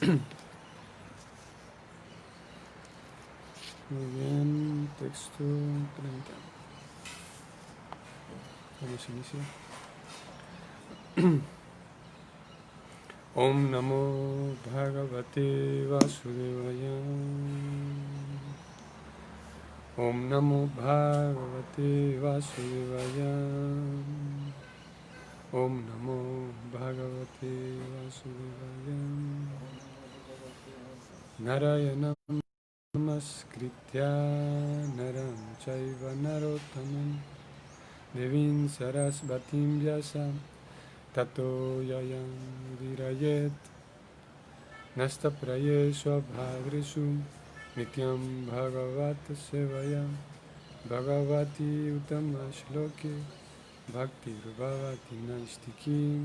Muy bien, texto 30. Vamos a iniciar. Om Namo Bhagavate Vasudevaya. Om Namo Bhagavate Vasudevaya. Om Namo Bhagavate Vasudevaya. Narayanam Namaskritya Naram Chaiva Narottamam Devim Sarasvatim Vyasam Tato Yayam Virayet Nasta Prayeshu Abhadresu Nityam Bhagavata Sevaya Bhagavati Uttama Shloke Bhakti Bhavati Naistikim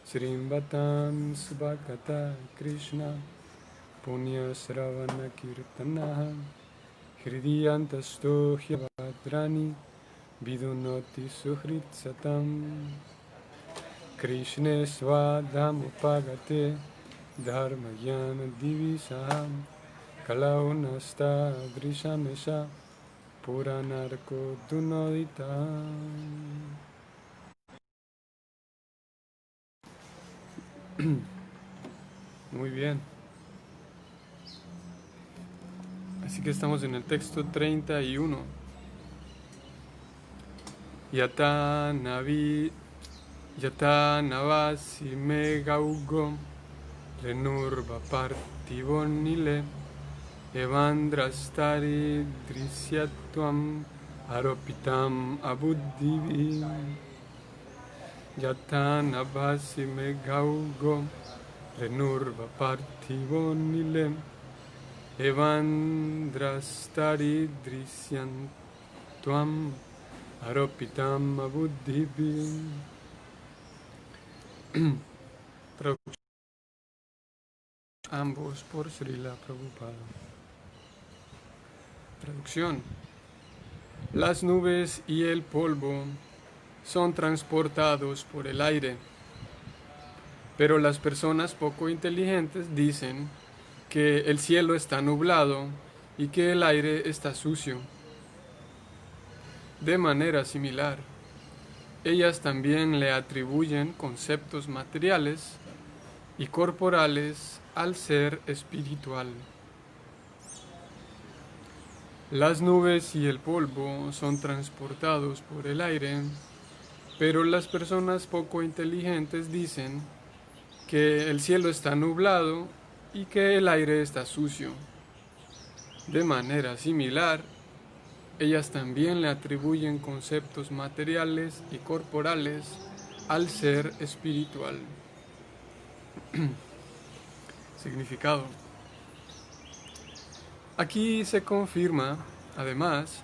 Srimvatam Subhakata Krishna Punya Sravana Kirtanaha Hridiyantasto Hyavadrani Vidunoti Suhrit Satam Krishne Swadhamupagate Dharmayana Divisaham Kalaunasta Drishamesha Puranarko Dunodita. Muy bien. Así que estamos en el texto 31. Yata navasi me gaugo renurva partivonile evandrastari drisyatvam aropitam abuddhivi. Yata navasi me gaugo renurva partivonile evandrastari drisyatvam aropitam abuddhivi. Traducción ambos por Srila Prabhupada. Traducción: las nubes y el polvo son transportados por el aire, pero las personas poco inteligentes dicen que el cielo está nublado y que el aire está sucio. De manera similar, ellas también le atribuyen conceptos materiales y corporales al ser espiritual. Las nubes y el polvo son transportados por el aire, pero las personas poco inteligentes dicen que el cielo está nublado y que el aire está sucio. De manera similar, ellas también le atribuyen conceptos materiales y corporales al ser espiritual. Significado: aquí se confirma, además,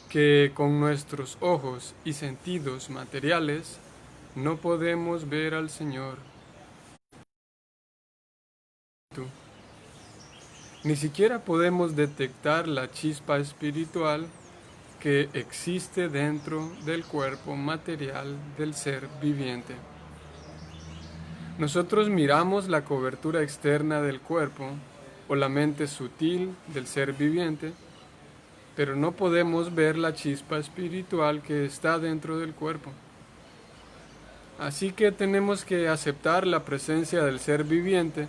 que con nuestros ojos y sentidos materiales no podemos ver al Señor. Ni siquiera podemos detectar la chispa espiritual que existe dentro del cuerpo material del ser viviente. Nosotros miramos la cobertura externa del cuerpo o la mente sutil del ser viviente, pero no podemos ver la chispa espiritual que está dentro del cuerpo. Así que tenemos que aceptar la presencia del ser viviente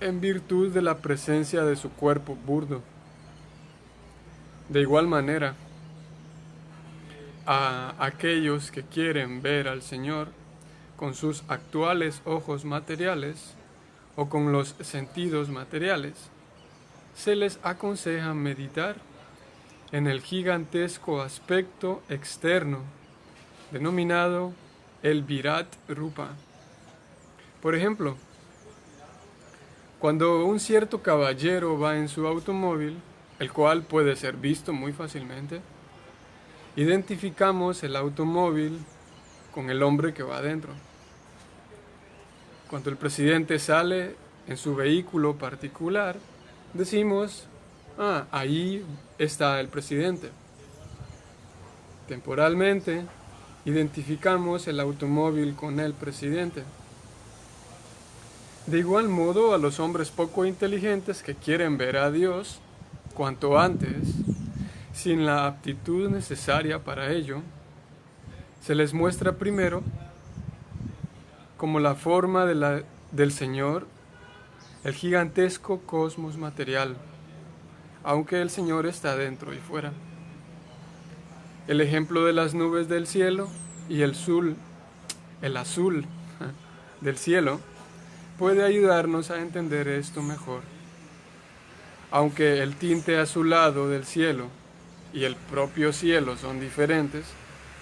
en virtud de la presencia de su cuerpo burdo. De igual manera, a aquellos que quieren ver al Señor con sus actuales ojos materiales o con los sentidos materiales, se les aconseja meditar en el gigantesco aspecto externo denominado el Virat Rupa. Por ejemplo, cuando un cierto caballero va en su automóvil, el cual puede ser visto muy fácilmente, identificamos el automóvil con el hombre que va adentro. Cuando el presidente sale en su vehículo particular, decimos, ahí está el presidente. Temporalmente, identificamos el automóvil con el presidente. De igual modo, a los hombres poco inteligentes que quieren ver a Dios cuanto antes, sin la aptitud necesaria para ello, se les muestra primero como la forma del Señor, el gigantesco cosmos material, aunque el Señor está dentro y fuera. El ejemplo de las nubes del cielo y el azul del cielo, puede ayudarnos a entender esto mejor. Aunque el tinte azulado del cielo y el propio cielo son diferentes,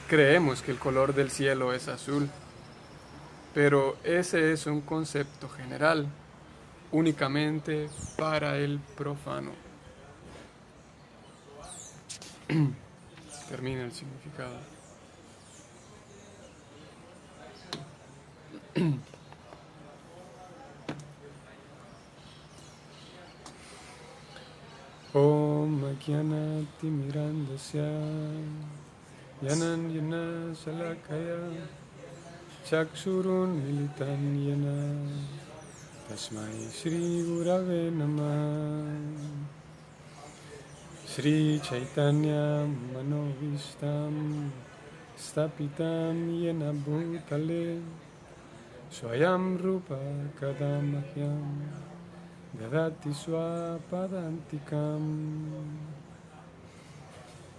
creemos que el color del cielo es azul. Pero ese es un concepto general, únicamente para el profano. Termina el significado. Om Ajnanati Mirandasya Yananyana Salakaya Chaksurun Militan Yana Tasmai Shri Gurave Namah Shri Chaitanya Manovistam Stapitam Yena Bhutale Swayam Rupa Kadamahyam Dadati Swapadantikam.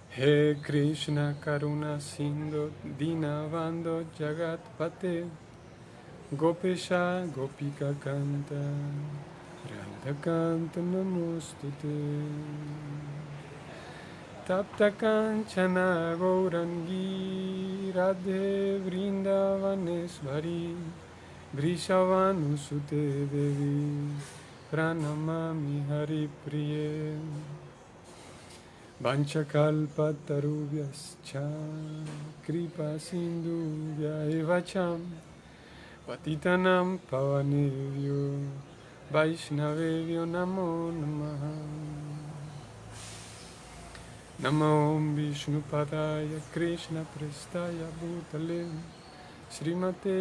He Krishna Karuna Sindhu Dinavando Jagat Pate Gopesha Gopika Kanta Radha Kanta Namostute Tapta Kanchana Gaurangi Radhe Vrindavanesvari Vrishavanusute Devi Pranamami Hari Priye Vanchakalpatarubhyascha Kripa Sindhubhya Evacham Patitanam Pavanevyo Vaishnavevyo Namo Namaha. Namo Vishnupadaya Krishna Prestaya Bhutale Srimate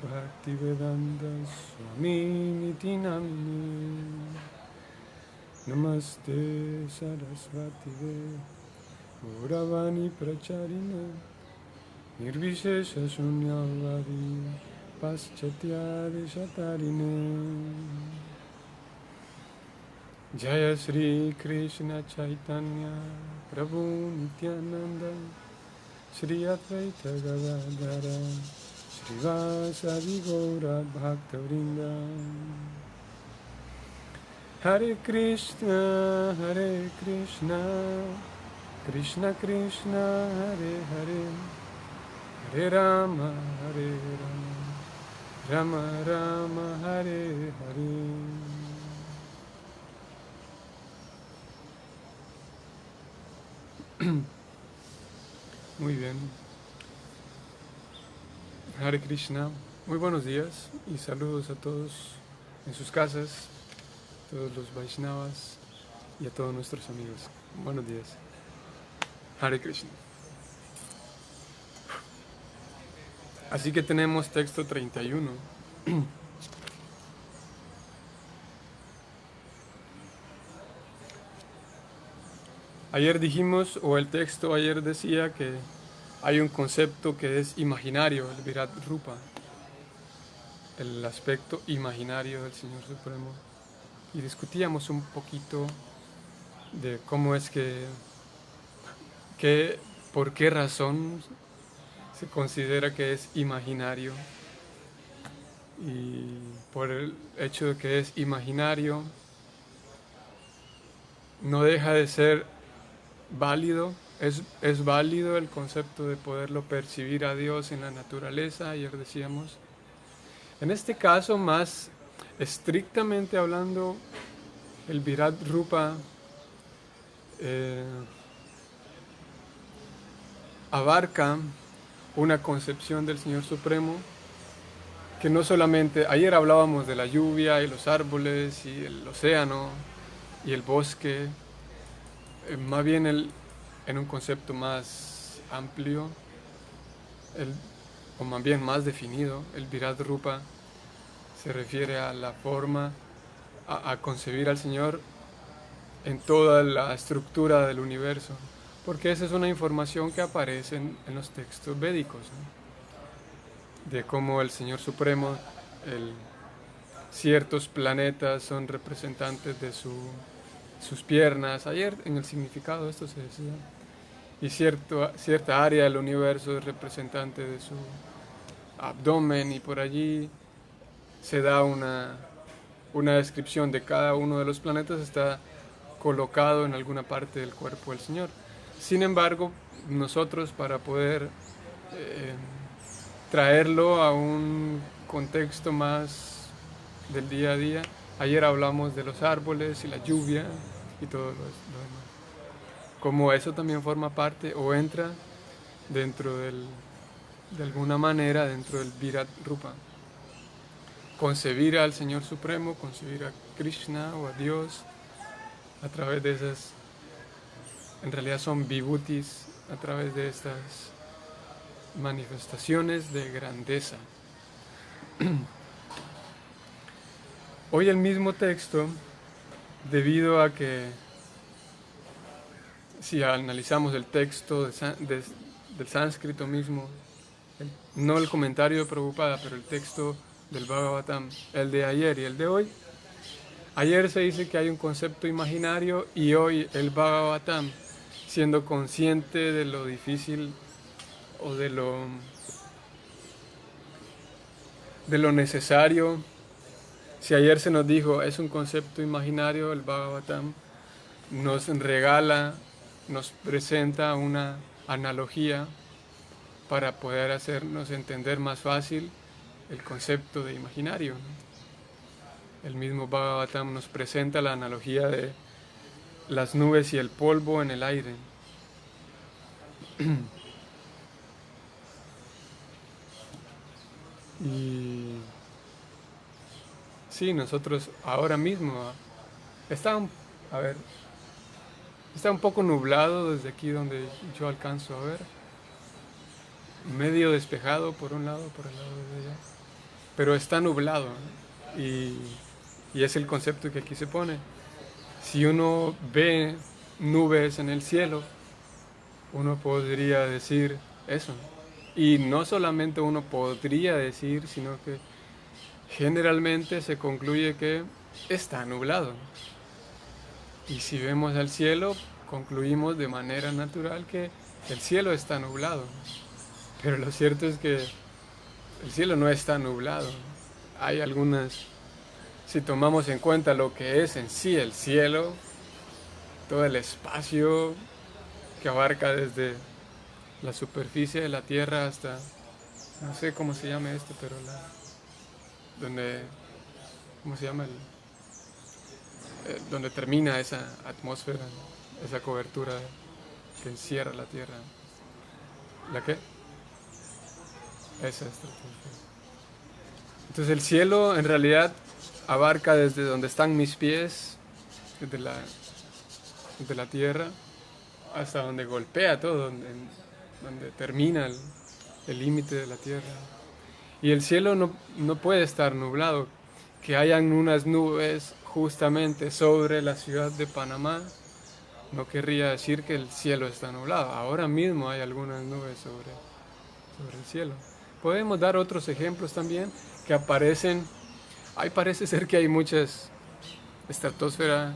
Bhaktivedanta Swami Niti Namini Namaste Sarasvati Gauravani Pracharine Nirvishesha Shunyavadi Paschatya Deshatarine Jaya Sri Krishna Chaitanya Prabhu Nityananda Shri Advaita Gadadhara Srivasadi Gaura Bhaktavrinda. Hare Krishna, Krishna Krishna, Hare Hare, Hare Rama, Rama Rama, Hare Hare. Muy bien. Hare Krishna. Muy buenos días y saludos a todos en sus casas, todos los Vaishnavas y a todos nuestros amigos. Buenos días. Hare Krishna. Así que tenemos texto 31. Ayer dijimos, o el texto ayer decía que hay un concepto que es imaginario, el Virat Rupa, el aspecto imaginario del Señor Supremo. Y discutíamos un poquito de cómo es por qué razón se considera que es imaginario. Y por el hecho de que es imaginario, no deja de ser válido, es válido el concepto de poderlo percibir a Dios en la naturaleza, ayer decíamos. En este caso, más estrictamente hablando, el Virat Rupa abarca una concepción del Señor Supremo que no solamente, ayer hablábamos de la lluvia y los árboles y el océano y el bosque, más bien en un concepto más amplio, o más bien más definido, el Virat Rupa se refiere a la forma, a concebir al Señor en toda la estructura del universo, porque esa es una información que aparece en los textos védicos, ¿no? De cómo el Señor Supremo, ciertos planetas son representantes de sus piernas. Ayer en el significado de esto se decía, y cierta área del universo es representante de su abdomen, y por allí se da una descripción de cada uno de los planetas, está colocado en alguna parte del cuerpo del Señor. Sin embargo, nosotros, para poder traerlo a un contexto más del día a día, ayer hablamos de los árboles y la lluvia y todo lo demás. Como eso también forma parte o entra dentro de alguna manera dentro del Virat Rupa. Concebir al Señor Supremo, concebir a Krishna o a Dios a través de esas, en realidad son vibhutis, a través de estas manifestaciones de grandeza. Hoy el mismo texto, debido a que si analizamos el texto del sánscrito mismo, no el comentario de Prabhupada, pero el texto del Bhagavatam, el de ayer y el de hoy, ayer se dice que hay un concepto imaginario y hoy el Bhagavatam, siendo consciente de lo difícil o de lo necesario. Si ayer se nos dijo es un concepto imaginario, el Bhagavatam nos regala, nos presenta una analogía para poder hacernos entender más fácil el concepto de imaginario, ¿no? El mismo Bhagavatam nos presenta la analogía de las nubes y el polvo en el aire. Y sí, nosotros ahora mismo está un poco nublado desde aquí donde yo alcanzo a ver, medio despejado por un lado, por el lado de allá, pero está nublado, ¿no? Y es el concepto que aquí se pone. Si uno ve nubes en el cielo, uno podría decir eso. Y no solamente uno podría decir, sino que generalmente se concluye que está nublado. Y si vemos al cielo, concluimos de manera natural que el cielo está nublado. Pero lo cierto es que el cielo no está nublado. Hay algunas, si tomamos en cuenta lo que es en sí el cielo, todo el espacio que abarca desde la superficie de la tierra hasta, no sé cómo se llama esto, pero ¿cómo se llama? Donde termina esa atmósfera, esa cobertura que encierra la tierra. ¿La qué? Esa estratosfera. Entonces el cielo en realidad abarca desde donde están mis pies, desde la tierra, hasta donde golpea todo, donde termina el límite de la tierra. Y el cielo no puede estar nublado. Que hayan unas nubes justamente sobre la ciudad de Panamá no querría decir que el cielo está nublado. Ahora mismo hay algunas nubes sobre el cielo. Podemos dar otros ejemplos también que aparecen. Ahí parece ser que hay muchas estratosfera,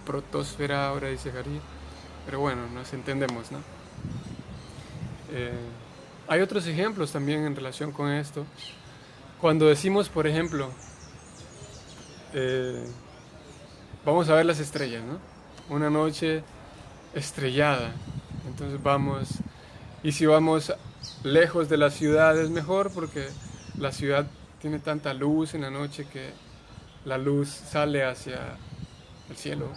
protosfera, ahora dice Jari, pero bueno, nos entendemos, ¿no? Hay otros ejemplos también en relación con esto. Cuando decimos, por ejemplo, vamos a ver las estrellas, ¿no? Una noche estrellada. Entonces vamos, y si vamos lejos de la ciudad es mejor porque la ciudad tiene tanta luz en la noche que la luz sale hacia el cielo,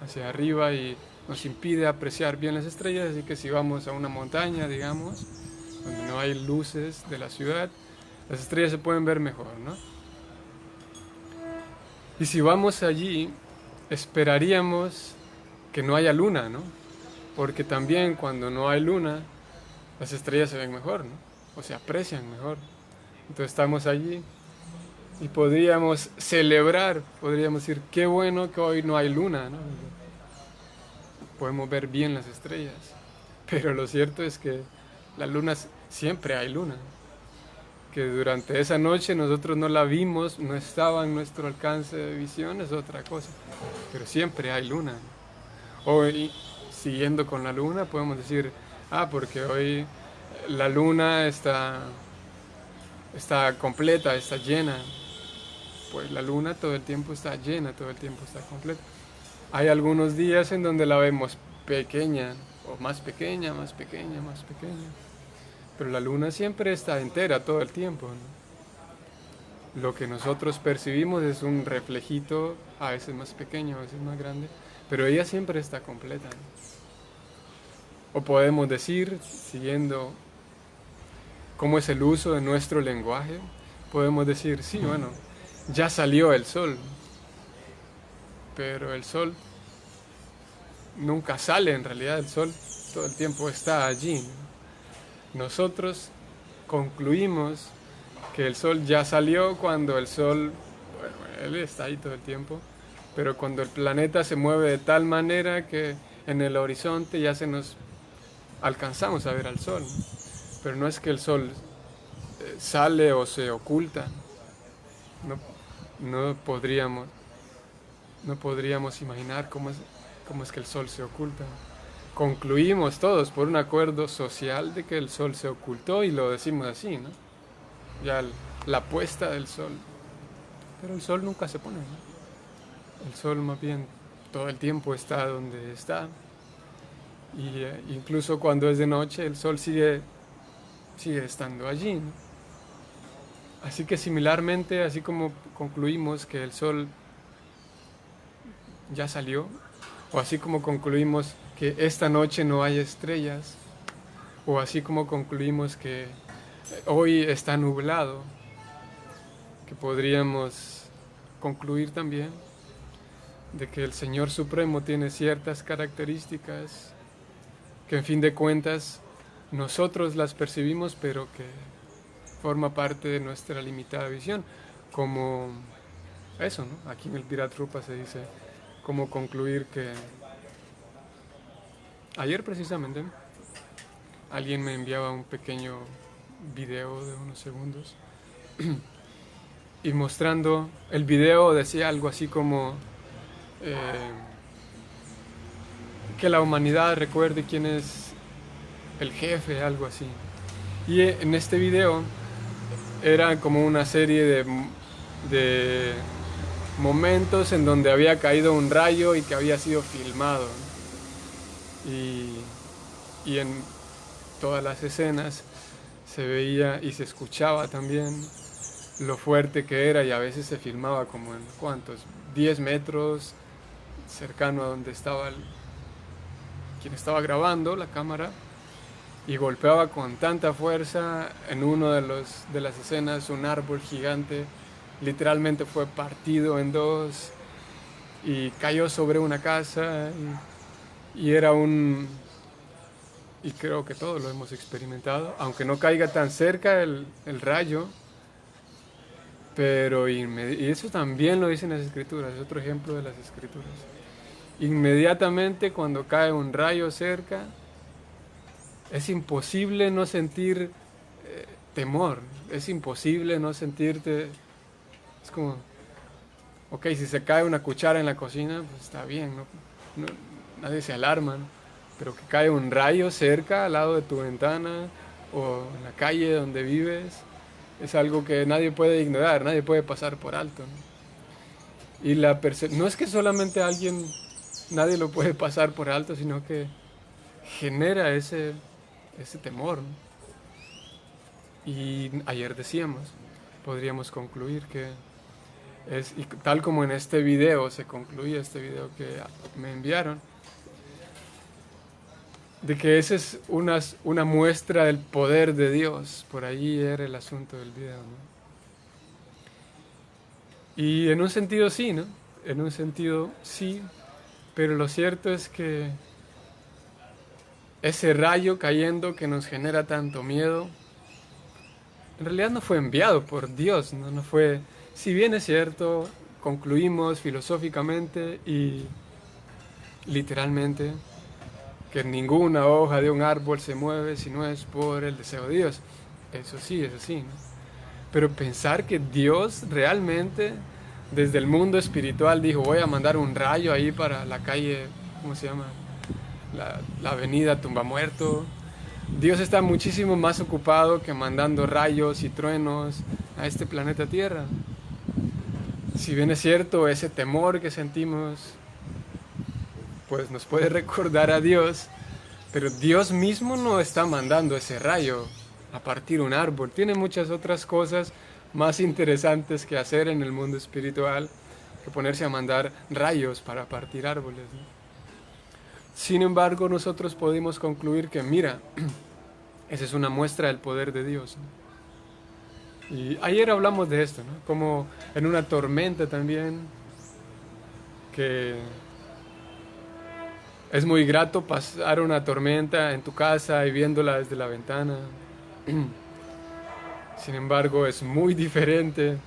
hacia arriba, y nos impide apreciar bien las estrellas. Así que si vamos a una montaña, digamos, donde no hay luces de la ciudad, las estrellas se pueden ver mejor, ¿no? Y si vamos allí, esperaríamos que no haya luna, ¿no? Porque también cuando no hay luna, las estrellas se ven mejor, ¿no? O se aprecian mejor. Entonces estamos allí y podríamos celebrar, podríamos decir, qué bueno que hoy no hay luna, ¿no? Podemos ver bien las estrellas, pero lo cierto es que la luna, siempre hay luna, que durante esa noche nosotros no la vimos, no estaba en nuestro alcance de visión, es otra cosa, pero siempre hay luna. Hoy, siguiendo con la luna, podemos decir, porque hoy la luna está completa, está llena. Pues la luna todo el tiempo está llena, todo el tiempo está completa. Hay algunos días en donde la vemos pequeña, o más pequeña, más pequeña, más pequeña. Pero la luna siempre está entera todo el tiempo, ¿no? Lo que nosotros percibimos es un reflejito, a veces más pequeño, a veces más grande, pero ella siempre está completa, ¿no? O podemos decir, siguiendo cómo es el uso de nuestro lenguaje, podemos decir, sí, bueno, ya salió el sol, pero el sol nunca sale en realidad, el sol todo el tiempo está allí, ¿no? Nosotros concluimos que el sol ya salió cuando el sol, bueno, él está ahí todo el tiempo, pero cuando el planeta se mueve de tal manera que en el horizonte ya alcanzamos a ver al sol, ¿no? Pero no es que el sol sale o se oculta, no, no podríamos, no podríamos imaginar cómo es que el sol se oculta. Concluimos todos por un acuerdo social de que el sol se ocultó y lo decimos así, ¿no? Ya la puesta del sol. Pero el sol nunca se pone, ¿no? El sol más bien todo el tiempo está donde está. Y incluso cuando es de noche el sol sigue estando allí, ¿no? Así que similarmente, así como concluimos que el sol ya salió, o así como concluimos que esta noche no hay estrellas, o así como concluimos que hoy está nublado, que podríamos concluir también de que el Señor Supremo tiene ciertas características que en fin de cuentas nosotros las percibimos, pero que forma parte de nuestra limitada visión, como eso, ¿no? Aquí en el Virat Rupa se dice cómo concluir que ayer precisamente alguien me enviaba un pequeño video de unos segundos y mostrando el video decía algo así como que la humanidad recuerde quién es el jefe, algo así. Y en este video era como una serie de momentos en donde había caído un rayo y que había sido filmado, ¿no? Y en todas las escenas se veía y se escuchaba también lo fuerte que era, y a veces se filmaba como en ¿cuántos? 10 metros cercano a donde estaba quien estaba grabando la cámara, y golpeaba con tanta fuerza en uno de las escenas un árbol gigante, literalmente fue partido en dos y cayó sobre una casa y era y creo que todos lo hemos experimentado, aunque no caiga tan cerca el rayo, pero y eso también lo dicen las escrituras, es otro ejemplo de las escrituras. Inmediatamente cuando cae un rayo cerca, es imposible no sentir temor, es imposible no sentirte, es como, ok, si se cae una cuchara en la cocina, pues está bien, nadie se alarma, ¿no? Pero que cae un rayo cerca, al lado de tu ventana, o en la calle donde vives, es algo que nadie puede ignorar, nadie puede pasar por alto, ¿no? Y no es que solamente nadie lo puede pasar por alto, sino que genera ese temor, ¿no? Y ayer decíamos, podríamos concluir que y tal como en este video se concluye, este video que me enviaron, de que esa es una muestra del poder de Dios. Por ahí era el asunto del video, ¿no? Y en un sentido sí, ¿no? En un sentido sí, pero lo cierto es que ese rayo cayendo que nos genera tanto miedo en realidad no fue enviado por Dios, no fue, si bien es cierto, concluimos filosóficamente y literalmente que ninguna hoja de un árbol se mueve si no es por el deseo de Dios. Eso sí, es así, ¿no? Pero pensar que Dios realmente, desde el mundo espiritual, dijo, voy a mandar un rayo ahí para la calle, ¿cómo se llama? La avenida Tumbamuerto. Dios está muchísimo más ocupado que mandando rayos y truenos a este planeta Tierra. Si bien es cierto, ese temor que sentimos, pues nos puede recordar a Dios, pero Dios mismo no está mandando ese rayo a partir un árbol. Tiene muchas otras cosas más interesantes que hacer en el mundo espiritual que ponerse a mandar rayos para partir árboles, ¿no? Sin embargo, nosotros podemos concluir que, mira, esa es una muestra del poder de Dios, ¿no? Y ayer hablamos de esto, ¿no? Como en una tormenta también, que es muy grato pasar una tormenta en tu casa y viéndola desde la ventana. Sin embargo, es muy diferente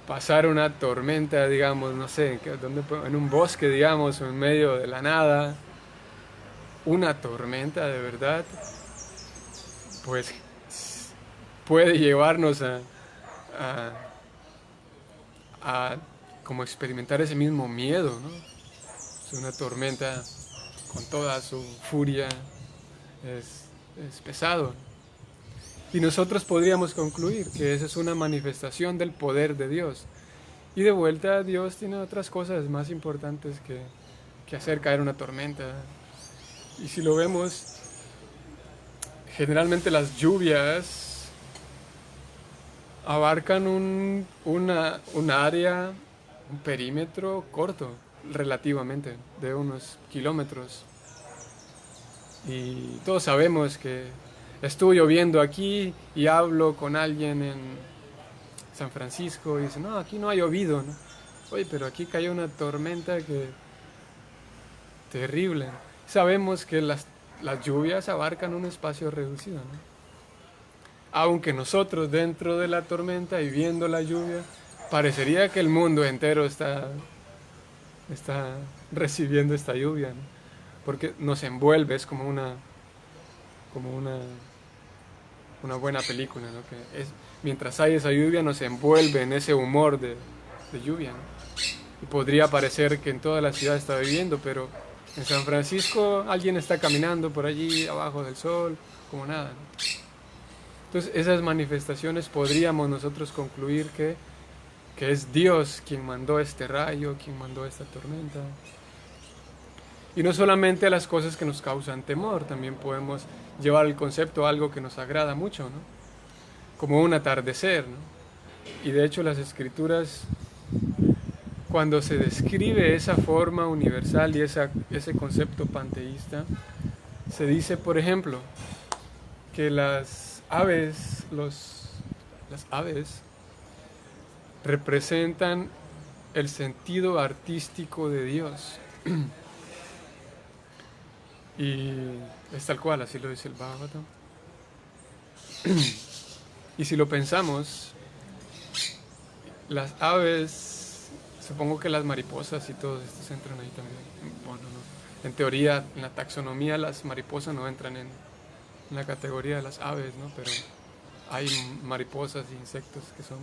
pasar una tormenta, digamos, no sé, en un bosque, digamos, o en medio de la nada. Una tormenta de verdad, pues puede llevarnos a, a como experimentar ese mismo miedo, ¿no? Es una tormenta con toda su furia, es pesado. Y nosotros podríamos concluir que esa es una manifestación del poder de Dios. Y de vuelta, Dios tiene otras cosas más importantes que hacer caer una tormenta. Y si lo vemos, generalmente las lluvias abarcan un área, un perímetro corto, relativamente, de unos kilómetros. Y todos sabemos que estuvo lloviendo aquí y hablo con alguien en San Francisco y dice, no, aquí no ha llovido, ¿no? Oye, pero aquí cayó una tormenta que terrible. Sabemos que las lluvias abarcan un espacio reducido, ¿no? Aunque nosotros dentro de la tormenta y viendo la lluvia, parecería que el mundo entero está recibiendo esta lluvia, ¿no? Porque nos envuelve, es como una buena película, ¿no? Que es, mientras hay esa lluvia nos envuelve en ese humor de lluvia, ¿no? Y podría parecer que en toda la ciudad está lloviendo, pero en San Francisco alguien está caminando por allí abajo del sol, como nada, ¿no? Entonces esas manifestaciones podríamos nosotros concluir que es Dios quien mandó este rayo, quien mandó esta tormenta. Y no solamente a las cosas que nos causan temor, también podemos llevar el concepto a algo que nos agrada mucho, ¿no? Como un atardecer, ¿no? Y de hecho las escrituras, cuando se describe esa forma universal y ese concepto panteísta, se dice, por ejemplo, que las aves representan el sentido artístico de Dios. Y es tal cual, así lo dice el Bhagavatam. Y si lo pensamos, las aves, supongo que las mariposas y todos estos entran ahí también. Bueno, no. En teoría, en la taxonomía, las mariposas no entran en la categoría de las aves, ¿no? Pero hay mariposas e insectos que son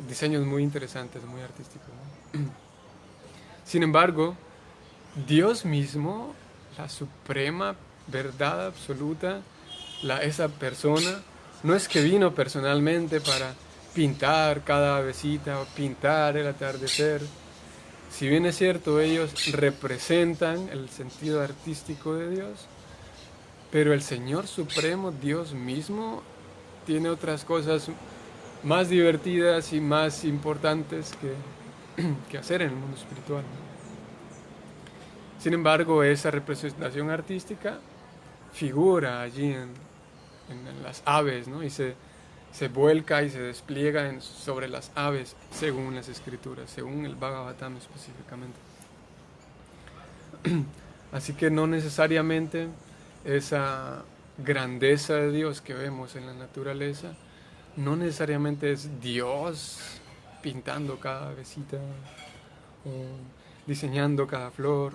diseños muy interesantes, muy artísticos, ¿no? Sin embargo, Dios mismo, la suprema verdad absoluta, esa persona, no es que vino personalmente para pintar cada avecita o pintar el atardecer. Si bien es cierto, ellos representan el sentido artístico de Dios, pero el Señor Supremo, Dios mismo, tiene otras cosas más divertidas y más importantes que hacer en el mundo espiritual. Sin embargo, esa representación artística figura allí en las aves, ¿no? Y se vuelca y se despliega sobre las aves según las escrituras, según el Bhagavatam específicamente. Así que no necesariamente esa grandeza de Dios que vemos en la naturaleza no necesariamente es Dios pintando cada avecita o diseñando cada flor,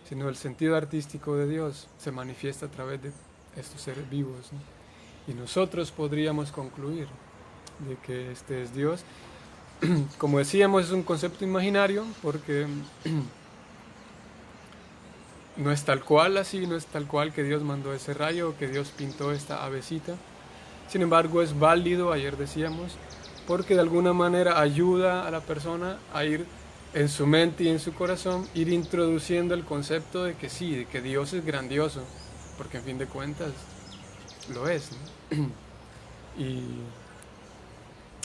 sino el sentido artístico de Dios se manifiesta a través de estos seres vivos, ¿no? Y nosotros podríamos concluir de que este es Dios. Como decíamos, es un concepto imaginario porque no es tal cual así, no es tal cual que Dios mandó ese rayo o que Dios pintó esta avecita. Sin embargo, es válido, ayer decíamos, porque de alguna manera ayuda a la persona a ir en su mente y en su corazón, ir introduciendo el concepto de que sí, de que Dios es grandioso, porque en fin de cuentas lo es, ¿no? Y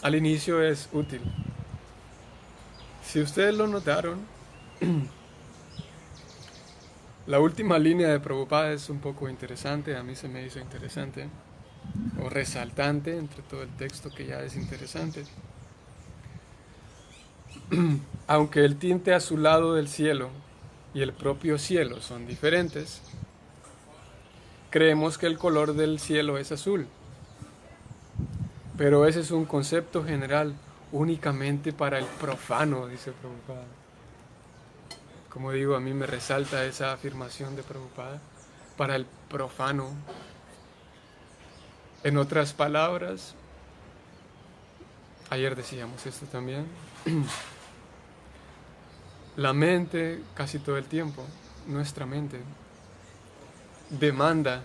al inicio es útil. Si ustedes lo notaron, la última línea de Prabhupada es un poco interesante, a mí se me hizo interesante, o resaltante entre todo el texto que ya es interesante. Aunque el tinte azulado del cielo y el propio cielo son diferentes, creemos que el color del cielo es azul. Pero ese es un concepto general únicamente para el profano, dice Prabhupada. Como digo, a mí me resalta esa afirmación de Prabhupada, para el profano. En otras palabras, ayer decíamos esto también, la mente casi todo el tiempo, nuestra mente, demanda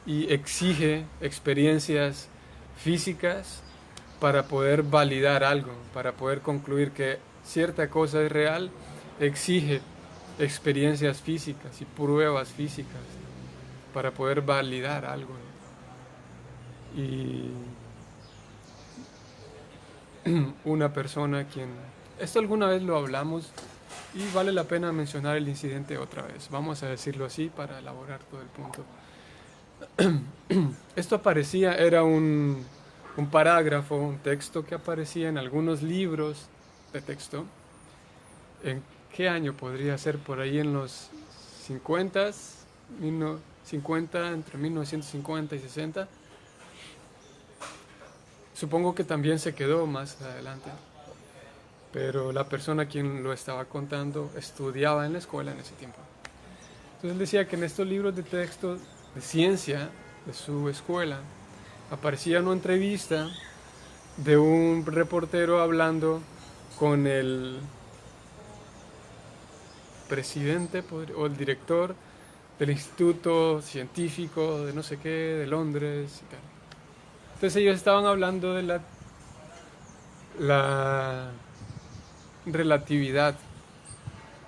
y exige experiencias físicas para poder validar algo, para poder concluir que cierta cosa es real, exige experiencias físicas y pruebas físicas para poder validar algo. Y una persona quien... Esto alguna vez lo hablamos y vale la pena mencionar el incidente otra vez. Vamos a decirlo así para elaborar todo el punto. Esto aparecía, era un parágrafo, un texto que aparecía en algunos libros de texto. ¿En qué año podría ser? Por ahí en los 50, entre 1950 y 60. Supongo que también se quedó más adelante. Pero la persona quien lo estaba contando estudiaba en la escuela en ese tiempo. Entonces él decía que en estos libros de texto de ciencia de su escuela aparecía una entrevista de un reportero hablando con el presidente o el director del Instituto Científico de no sé qué, de Londres y tal. Entonces ellos estaban hablando de la relatividad,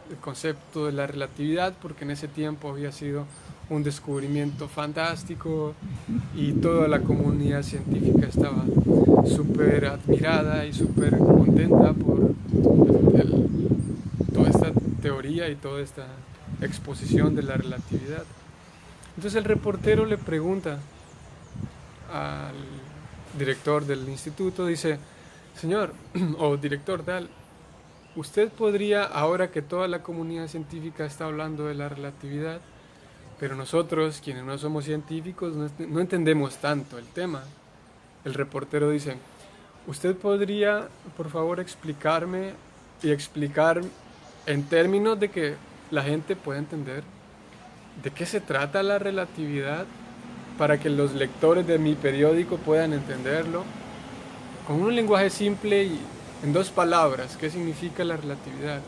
el concepto de la relatividad, porque en ese tiempo había sido un descubrimiento fantástico y toda la comunidad científica estaba súper admirada y súper contenta por toda esta teoría y toda esta exposición de la relatividad. Entonces el reportero le pregunta al director del instituto, dice: señor o director tal, usted podría, ahora que toda la comunidad científica está hablando de la relatividad, pero nosotros, quienes no somos científicos, no entendemos tanto el tema. El reportero dice: ¿usted podría, por favor, explicarme y explicar en términos de que la gente pueda entender de qué se trata la relatividad para que los lectores de mi periódico puedan entenderlo con un lenguaje simple y en dos palabras? ¿Qué significa la relatividad?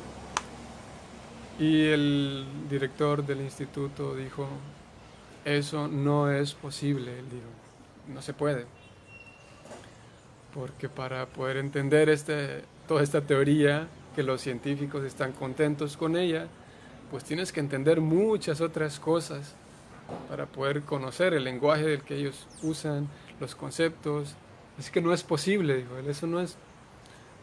Y el director del instituto dijo: eso no es posible. Él dijo: no se puede, porque para poder entender toda esta teoría, que los científicos están contentos con ella, pues tienes que entender muchas otras cosas para poder conocer el lenguaje del que ellos usan, los conceptos. Así que no es posible, dijo él, eso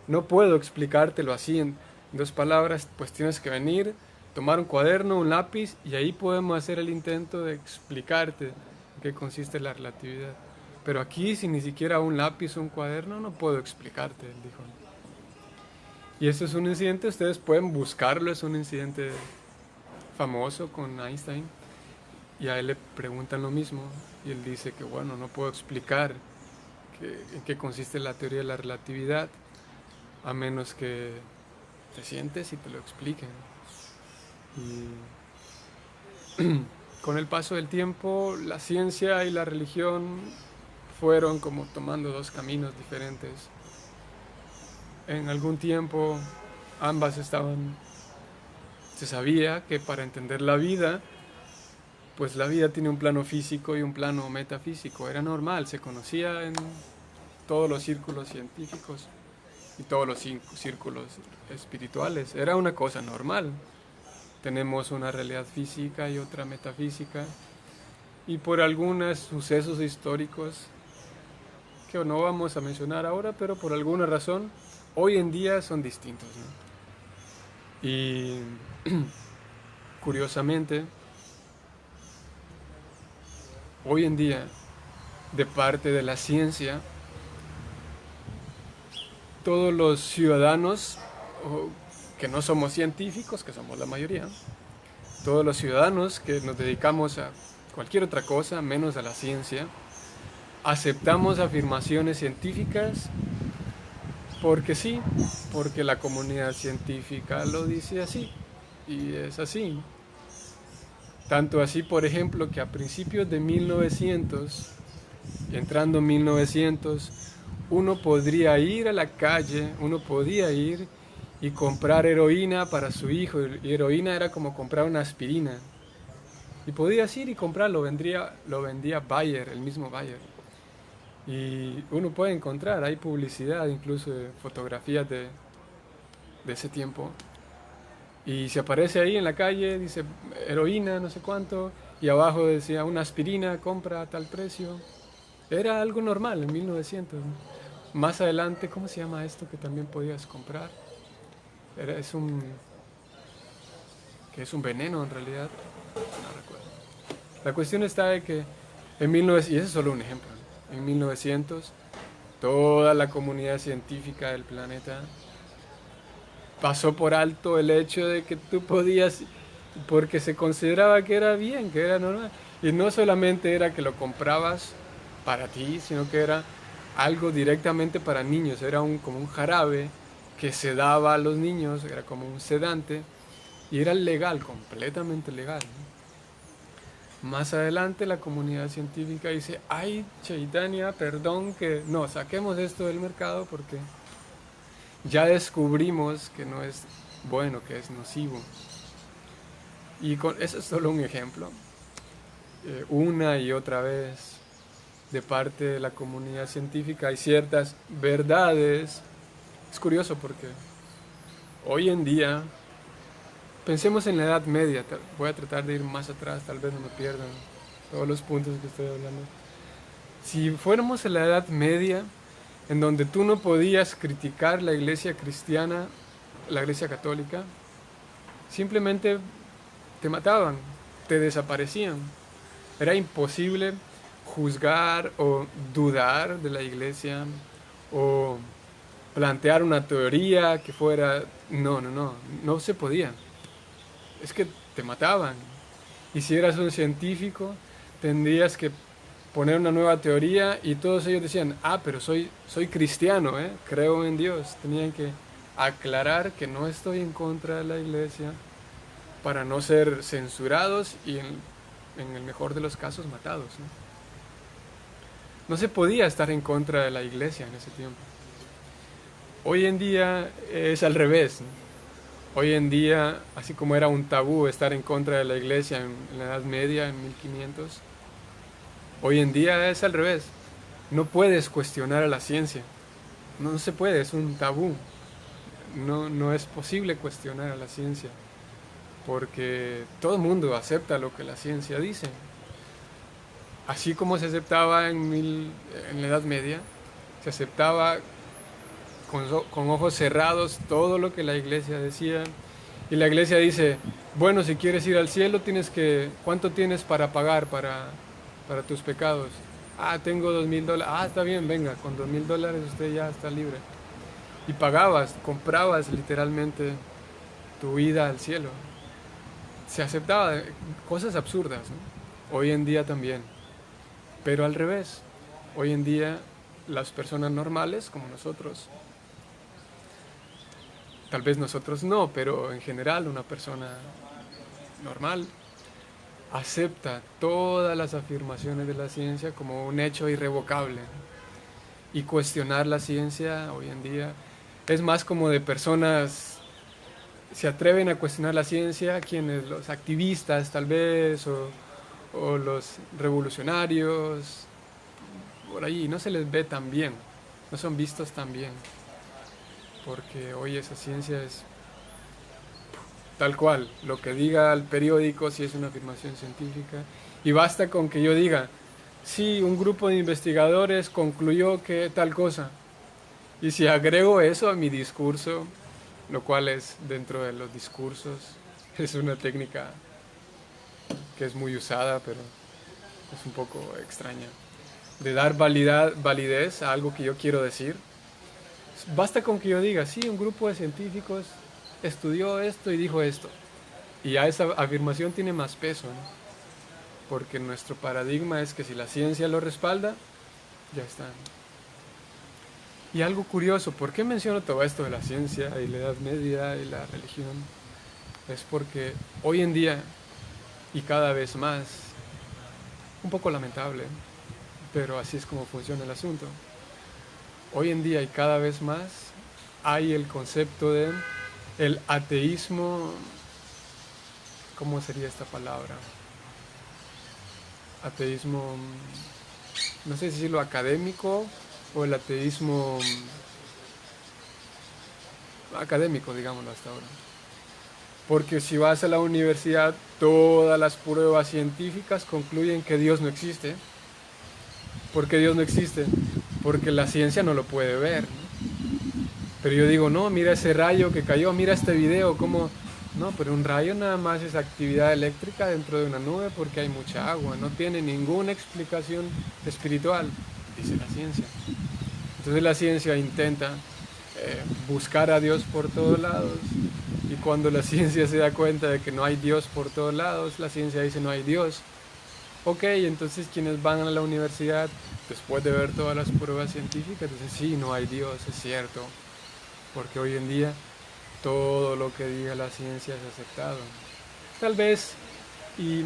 no puedo explicártelo así en dos palabras, pues tienes que venir, tomar un cuaderno, un lápiz, y ahí podemos hacer el intento de explicarte en qué consiste la relatividad. Pero aquí, sin ni siquiera un lápiz o un cuaderno, no puedo explicarte, él dijo. Y esto es un incidente, ustedes pueden buscarlo, es un incidente famoso con Einstein. y a él le preguntan lo mismo y él dice que bueno, no puedo explicar en qué consiste la teoría de la relatividad a menos que te sientes y te lo expliquen. Y con el paso del tiempo, la ciencia y la religión fueron como tomando dos caminos diferentes. En algún tiempo ambas se sabía que para entender la vida, pues la vida tiene un plano físico y un plano metafísico. Era normal, se conocía en todos los círculos científicos y todos los círculos espirituales. Era una cosa normal. Tenemos una realidad física y otra metafísica. Y por algunos sucesos históricos que no vamos a mencionar ahora, pero por alguna razón hoy en día son distintos, ¿no? Y curiosamente, hoy en día, de parte de la ciencia, todos los ciudadanos que no somos científicos, que somos la mayoría, todos los ciudadanos que nos dedicamos a cualquier otra cosa menos a la ciencia, aceptamos afirmaciones científicas porque sí, porque la comunidad científica lo dice así, y es así. Tanto así, por ejemplo, que a principios de 1900, entrando en 1900, uno podría ir a la calle, uno podía ir y comprar heroína para su hijo, y heroína era como comprar una aspirina. Y podías ir y comprarlo, lo vendía Bayer, el mismo Bayer. Y uno puede encontrar, hay publicidad, incluso de fotografías de ese tiempo. Y se aparece ahí en la calle, dice heroína, no sé cuánto, y abajo decía una aspirina, compra a tal precio. Era algo normal en 1900. Más adelante, ¿cómo se llama esto que también podías comprar? Es un veneno en realidad, no recuerdo. La cuestión está de que en 1900, y ese es solo un ejemplo, en 1900 toda la comunidad científica del planeta pasó por alto el hecho de que tú podías, porque se consideraba que era bien, que era normal. Y no solamente era que lo comprabas para ti, sino que era algo directamente para niños. Era como un jarabe que se daba a los niños, era como un sedante, y era legal, completamente legal, ¿no? Más adelante la comunidad científica dice, ay, Chaitanya, perdón que no, saquemos esto del mercado porque ya descubrimos que no es bueno, que es nocivo. Y eso es solo un ejemplo. Una y otra vez, de parte de la comunidad científica, hay ciertas verdades. Es curioso porque hoy en día, pensemos en la Edad Media, voy a tratar de ir más atrás, tal vez no me pierdan todos los puntos que estoy hablando. Si fuéramos en la Edad Media, en donde tú no podías criticar la iglesia cristiana, la iglesia católica, simplemente te mataban, te desaparecían. Era imposible juzgar o dudar de la iglesia o plantear una teoría que fuera... No se podía. Es que te mataban. Y si eras un científico, tendrías que poner una nueva teoría y todos ellos decían, pero soy cristiano, creo en Dios. Tenían que aclarar que no estoy en contra de la iglesia para no ser censurados y en el mejor de los casos matados, ¿no? No se podía estar en contra de la iglesia en ese tiempo. Hoy en día es al revés, ¿no? Hoy en día, así como era un tabú estar en contra de la iglesia en la Edad Media, en 1500, hoy en día es al revés. No puedes cuestionar a la ciencia. No se puede, es un tabú. No es posible cuestionar a la ciencia, porque todo el mundo acepta lo que la ciencia dice. Así como se aceptaba en la Edad Media, se aceptaba con ojos cerrados todo lo que la iglesia decía. Y la iglesia dice, bueno, si quieres ir al cielo, ¿cuánto tienes para pagar para tus pecados? Tengo $2,000. Está bien, venga, con $2,000 usted ya está libre. Y comprabas literalmente tu ida al cielo. Se aceptaba cosas absurdas, ¿no? Hoy en día también, pero al revés. Hoy en día las personas normales como nosotros, tal vez nosotros no, pero en general una persona normal acepta todas las afirmaciones de la ciencia como un hecho irrevocable. Y cuestionar la ciencia hoy en día es más como de personas se atreven a cuestionar la ciencia, quienes los activistas tal vez o los revolucionarios, por ahí no se les ve tan bien, no son vistos tan bien, porque hoy esa ciencia es tal cual, lo que diga el periódico si es una afirmación científica, y basta con que yo diga, sí, un grupo de investigadores concluyó que tal cosa, y si agrego eso a mi discurso, lo cual es dentro de los discursos, es una técnica que es muy usada, pero es un poco extraña, de dar validez a algo que yo quiero decir. Basta con que yo diga, sí, un grupo de científicos estudió esto y dijo esto. Y ya esa afirmación tiene más peso, ¿no? Porque nuestro paradigma es que si la ciencia lo respalda, ya está. Y algo curioso, ¿por qué menciono todo esto de la ciencia y la Edad Media y la religión? Es porque hoy en día, y cada vez más, un poco lamentable, pero así es como funciona el asunto. Hoy en día y cada vez más hay el concepto de el ateísmo, ¿cómo sería esta palabra? Ateísmo, no sé si lo académico o el ateísmo académico, digámoslo hasta ahora. Porque si vas a la universidad, todas las pruebas científicas concluyen que Dios no existe. ¿Por qué Dios no existe? Porque la ciencia no lo puede ver. Pero yo digo, no, mira ese rayo que cayó, mira este video, cómo... No, pero un rayo nada más es actividad eléctrica dentro de una nube porque hay mucha agua, no tiene ninguna explicación espiritual, dice la ciencia. Entonces la ciencia intenta buscar a Dios por todos lados y cuando la ciencia se da cuenta de que no hay Dios por todos lados, la ciencia dice no hay Dios. Ok, entonces quienes van a la universidad después de ver todas las pruebas científicas dicen sí, no hay Dios, es cierto, porque hoy en día todo lo que diga la ciencia es aceptado. Tal vez y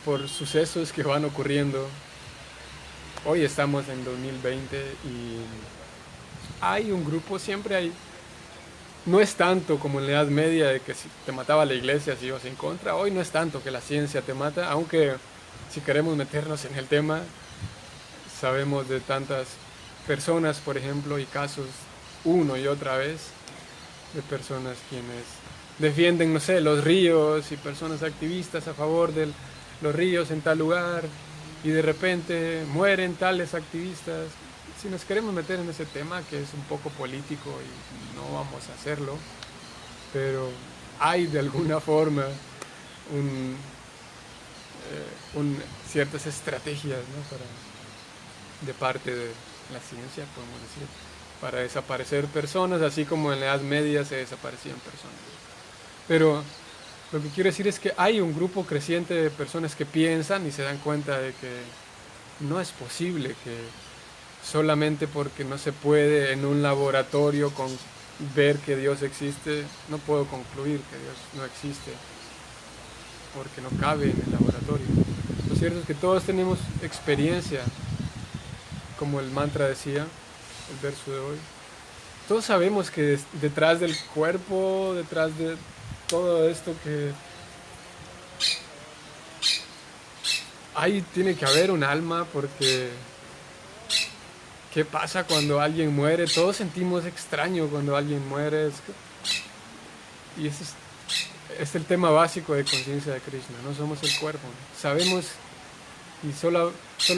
por sucesos que van ocurriendo, hoy estamos en 2020 y hay un grupo, siempre hay, no es tanto como en la Edad Media de que si te mataba la iglesia si ibas en contra, hoy no es tanto que la ciencia te mata, aunque si queremos meternos en el tema, sabemos de tantas personas, por ejemplo, y casos uno y otra vez de personas quienes defienden, no sé, los ríos y personas activistas a favor de los ríos en tal lugar y de repente mueren tales activistas. Si nos queremos meter en ese tema que es un poco político y no vamos a hacerlo, pero hay de alguna forma ciertas estrategias, ¿no? de parte de la ciencia, podemos decir, para desaparecer personas, así como en la Edad Media se desaparecían personas. Pero lo que quiero decir es que hay un grupo creciente de personas que piensan y se dan cuenta de que no es posible que solamente porque no se puede en un laboratorio ver que Dios existe, no puedo concluir que Dios no existe, porque no cabe en el laboratorio. Lo cierto es que todos tenemos experiencia, como el mantra decía, el verso de hoy. Todos sabemos que detrás del cuerpo, detrás de todo esto que ahí tiene que haber un alma, porque ¿qué pasa cuando alguien muere? Todos sentimos extraño cuando alguien muere. Y ese es el tema básico de conciencia de Krishna, no somos el cuerpo. Sabemos y solo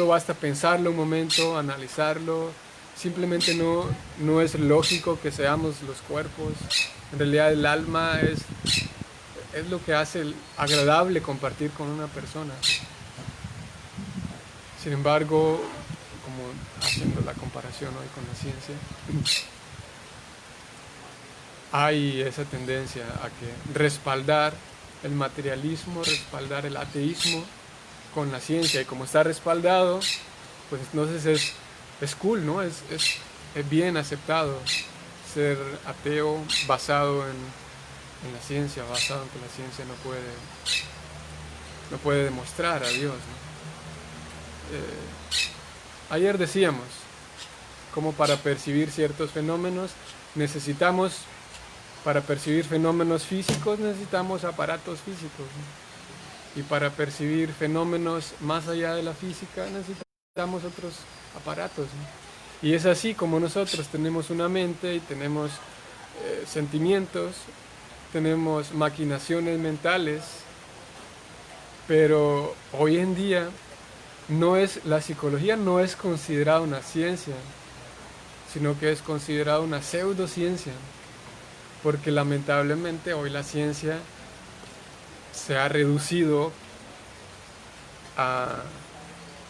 basta pensarlo un momento, analizarlo. Simplemente no es lógico que seamos los cuerpos. En realidad el alma es lo que hace agradable compartir con una persona. Sin embargo, como haciendo la comparación hoy con la ciencia, hay esa tendencia a que respaldar el materialismo, respaldar el ateísmo con la ciencia. Y como está respaldado, pues entonces es cool, ¿no? Es bien aceptado ser ateo basado en la ciencia, basado en que la ciencia no puede demostrar a Dios, ¿no? Ayer decíamos, como para percibir ciertos fenómenos necesitamos, para percibir fenómenos físicos necesitamos aparatos físicos, ¿no? Y para percibir fenómenos más allá de la física necesitamos otros aparatos, ¿no? Y es así como nosotros tenemos una mente y tenemos sentimientos, tenemos maquinaciones mentales, pero hoy en día la psicología no es considerada una ciencia, sino que es considerada una pseudociencia, porque lamentablemente hoy la ciencia se ha reducido a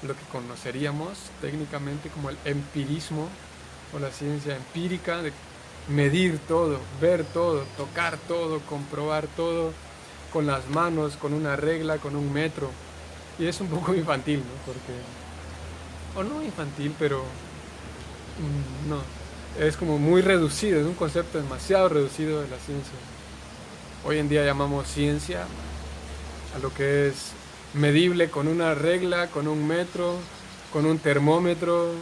lo que conoceríamos técnicamente como el empirismo, o la ciencia empírica, de medir todo, ver todo, tocar todo, comprobar todo con las manos, con una regla, con un metro. Y es un poco infantil, ¿no? Porque, o no infantil, pero no, es como muy reducido, es un concepto demasiado reducido de la ciencia. Hoy en día llamamos ciencia a lo que es medible con una regla, con un metro, con un termómetro,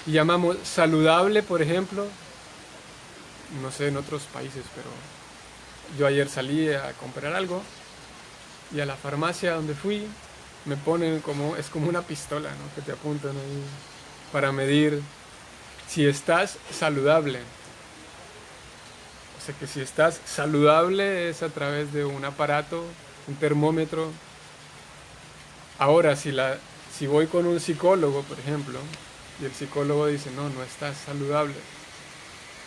y llamamos saludable, por ejemplo, no sé en otros países, pero yo ayer salí a comprar algo y a la farmacia donde fui me ponen es como una pistola, ¿no? Que te apuntan ahí para medir si estás saludable. O sea que si estás saludable es a través de un aparato, un termómetro. Ahora, si voy con un psicólogo, por ejemplo, y el psicólogo dice, no estás saludable,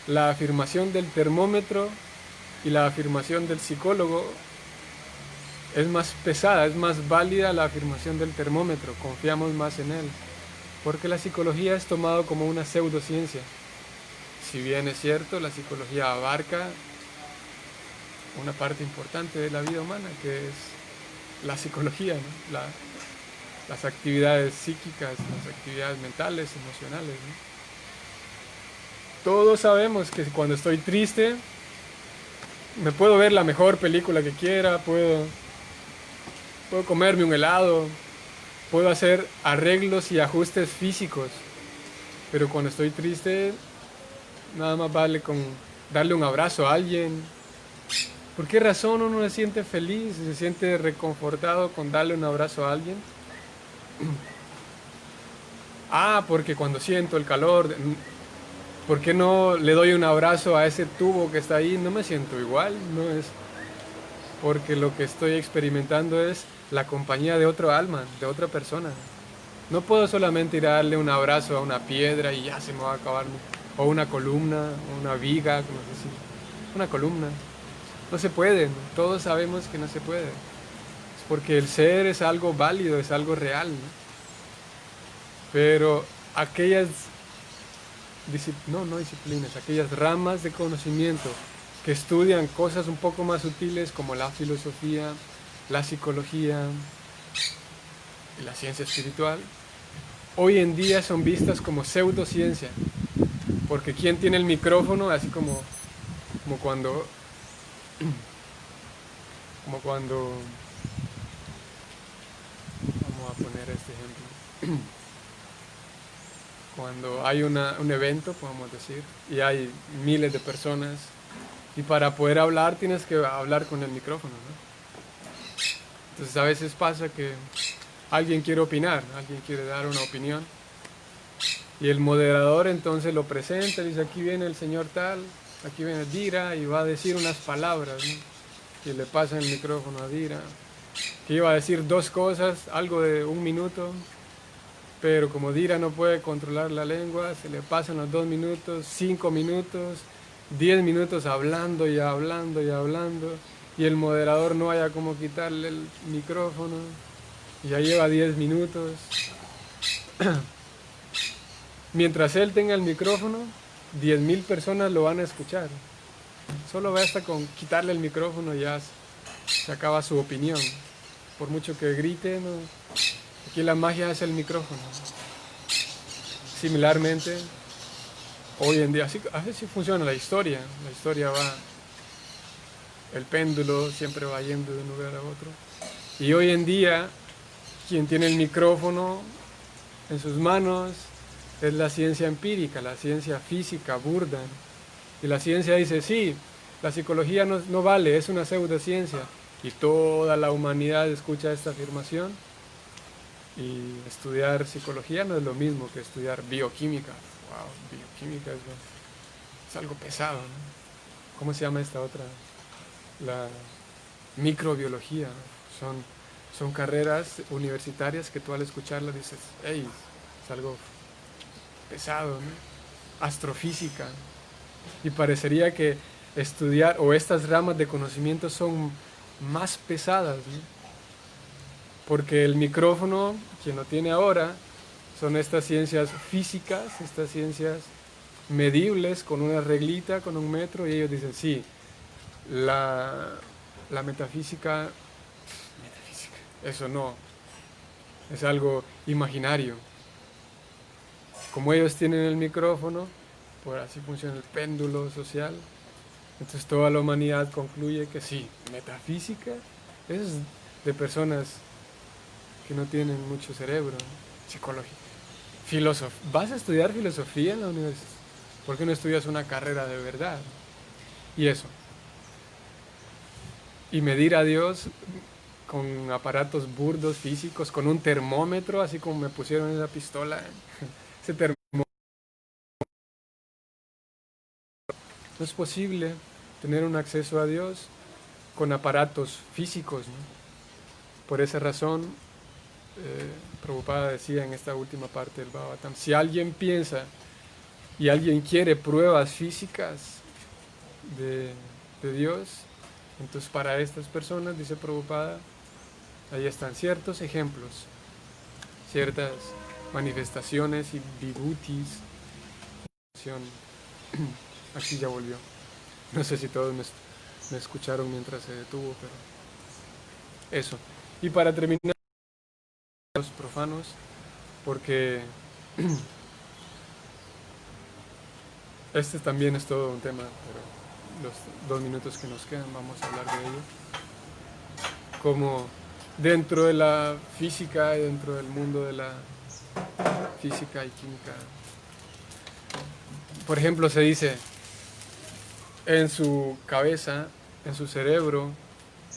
la afirmación del termómetro y la afirmación del psicólogo es más pesada, es más válida la afirmación del termómetro, confiamos más en él, porque la psicología es tomado como una pseudociencia. Si bien es cierto, la psicología abarca una parte importante de la vida humana, que es la psicología, ¿no? Las actividades psíquicas, las actividades mentales, emocionales, ¿no? Todos sabemos que cuando estoy triste, me puedo ver la mejor película que quiera, puedo comerme un helado, puedo hacer arreglos y ajustes físicos, pero cuando estoy triste, nada más vale con darle un abrazo a alguien. ¿Por qué razón uno se siente feliz, se siente reconfortado con darle un abrazo a alguien? Porque cuando siento el calor, ¿por qué no le doy un abrazo a ese tubo que está ahí? No me siento igual, no es porque lo que estoy experimentando es la compañía de otro alma, de otra persona. No puedo solamente ir a darle un abrazo a una piedra y ya se me va a acabar, o una columna, o una viga, no sé si, una columna. No se puede, ¿no? Todos sabemos que no se puede. Es porque el ser es algo válido, es algo real, ¿no? Pero aquellas disciplinas, aquellas ramas de conocimiento que estudian cosas un poco más sutiles como la filosofía, la psicología y la ciencia espiritual, hoy en día son vistas como pseudociencia, porque ¿quién tiene el micrófono? Así como cuando vamos a poner este ejemplo, cuando hay un evento, podemos decir, y hay miles de personas, y para poder hablar tienes que hablar con el micrófono, ¿no? Entonces a veces pasa que alguien quiere opinar, alguien quiere dar una opinión, y el moderador entonces lo presenta, dice, aquí viene el señor tal, aquí viene Dira, y va a decir unas palabras, ¿no? Y le pasa el micrófono a Dira, que iba a decir dos cosas, algo de 1 minuto, pero como Dira no puede controlar la lengua, se le pasan los 2 minutos, 5 minutos, 10 minutos hablando y hablando y hablando, y el moderador no haya como quitarle el micrófono, y ya lleva 10 minutos. Mientras él tenga el micrófono, 10.000 personas lo van a escuchar. Solo basta con quitarle el micrófono y ya se acaba su opinión. Por mucho que grite, no. Aquí la magia es el micrófono. Similarmente, hoy en día, así funciona la historia. La historia va, el péndulo siempre va yendo de un lugar a otro. Y hoy en día, quien tiene el micrófono en sus manos es la ciencia empírica, la ciencia física burda. Y la ciencia dice, sí, la psicología no vale, es una pseudociencia. Y toda la humanidad escucha esta afirmación. Y estudiar psicología no es lo mismo que estudiar bioquímica. Wow, bioquímica es algo pesado, ¿no? ¿Cómo se llama esta otra? La microbiología, ¿no? Son carreras universitarias que tú al escucharlas dices, hey, es algo pesado, ¿no? Astrofísica. Y parecería que estudiar o estas ramas de conocimiento son más pesadas, ¿no? Porque el micrófono, quien lo tiene ahora, son estas ciencias físicas, estas ciencias medibles con una reglita, con un metro, y ellos dicen, sí, la metafísica, eso no, es algo imaginario. Como ellos tienen el micrófono, pues así funciona el péndulo social, entonces toda la humanidad concluye que sí, metafísica es de personas que no tienen mucho cerebro, psicología. ¿Vas a estudiar filosofía en la universidad? ¿Por qué no estudias una carrera de verdad? Y eso. Y medir a Dios con aparatos burdos físicos, con un termómetro, así como me pusieron esa pistola. Ese termómetro. No es posible tener un acceso a Dios con aparatos físicos, ¿no? Por esa razón, Prabhupada decía en esta última parte del Bhagavatam, si alguien piensa y alguien quiere pruebas físicas de Dios, entonces para estas personas, dice Prabhupada, ahí están ciertos ejemplos, ciertas manifestaciones y vibhutis. Aquí ya volvió. No sé si todos me escucharon mientras se detuvo, pero eso. Y para terminar, los profanos, porque este también es todo un tema, pero los 2 minutos que nos quedan vamos a hablar de ello. Como dentro de la física y dentro del mundo de la física y química, por ejemplo, se dice, en su cabeza, en su cerebro,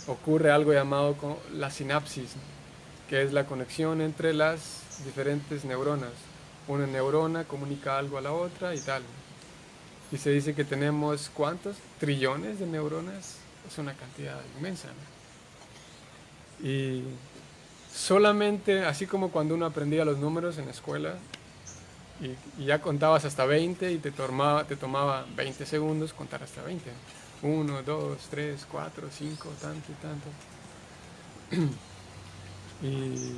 ocurre algo llamado la sinapsis, que es la conexión entre las diferentes neuronas. Una neurona comunica algo a la otra y tal. Y se dice que tenemos, ¿cuántos? Trillones de neuronas. Es una cantidad inmensa, ¿no? Y solamente, así como cuando uno aprendía los números en la escuela, y ya contabas hasta 20 y te tomaba 20 segundos contar hasta 20. 1, 2, 3, 4, 5, tanto y tanto. Y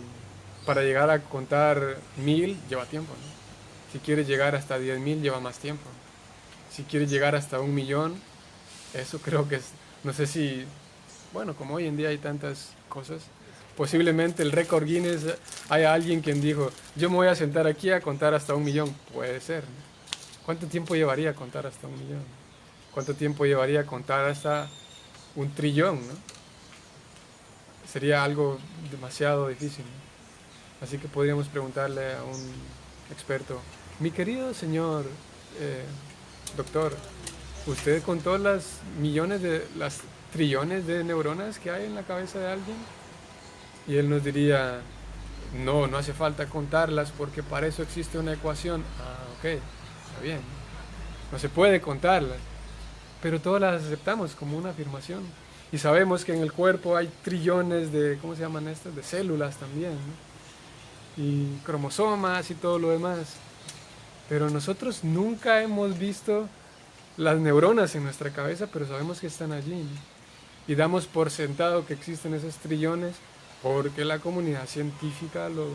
para llegar a contar 1000 lleva tiempo, ¿no? Si quieres llegar hasta 10.000 lleva más tiempo. Si quieres llegar hasta 1.000.000, eso creo que es, no sé si, bueno, como hoy en día hay tantas cosas, posiblemente el récord Guinness haya alguien quien dijo, yo me voy a sentar aquí a contar hasta 1.000.000. Puede ser, ¿no? ¿Cuánto tiempo llevaría contar hasta 1.000.000? ¿Cuánto tiempo llevaría contar hasta 1.000.000.000, ¿no? Sería algo demasiado difícil, ¿no? Así que podríamos preguntarle a un experto, mi querido señor doctor, ¿usted contó las trillones de neuronas que hay en la cabeza de alguien? Y él nos diría, no, no hace falta contarlas porque para eso existe una ecuación. Ah, ok, está bien. No se puede contarlas, pero todas las aceptamos como una afirmación. Y sabemos que en el cuerpo hay trillones de, ¿cómo se llaman estas? De células también, ¿no? Y cromosomas y todo lo demás. Pero nosotros nunca hemos visto las neuronas en nuestra cabeza, pero sabemos que están allí, ¿no? Y damos por sentado que existen esos trillones porque la comunidad científica lo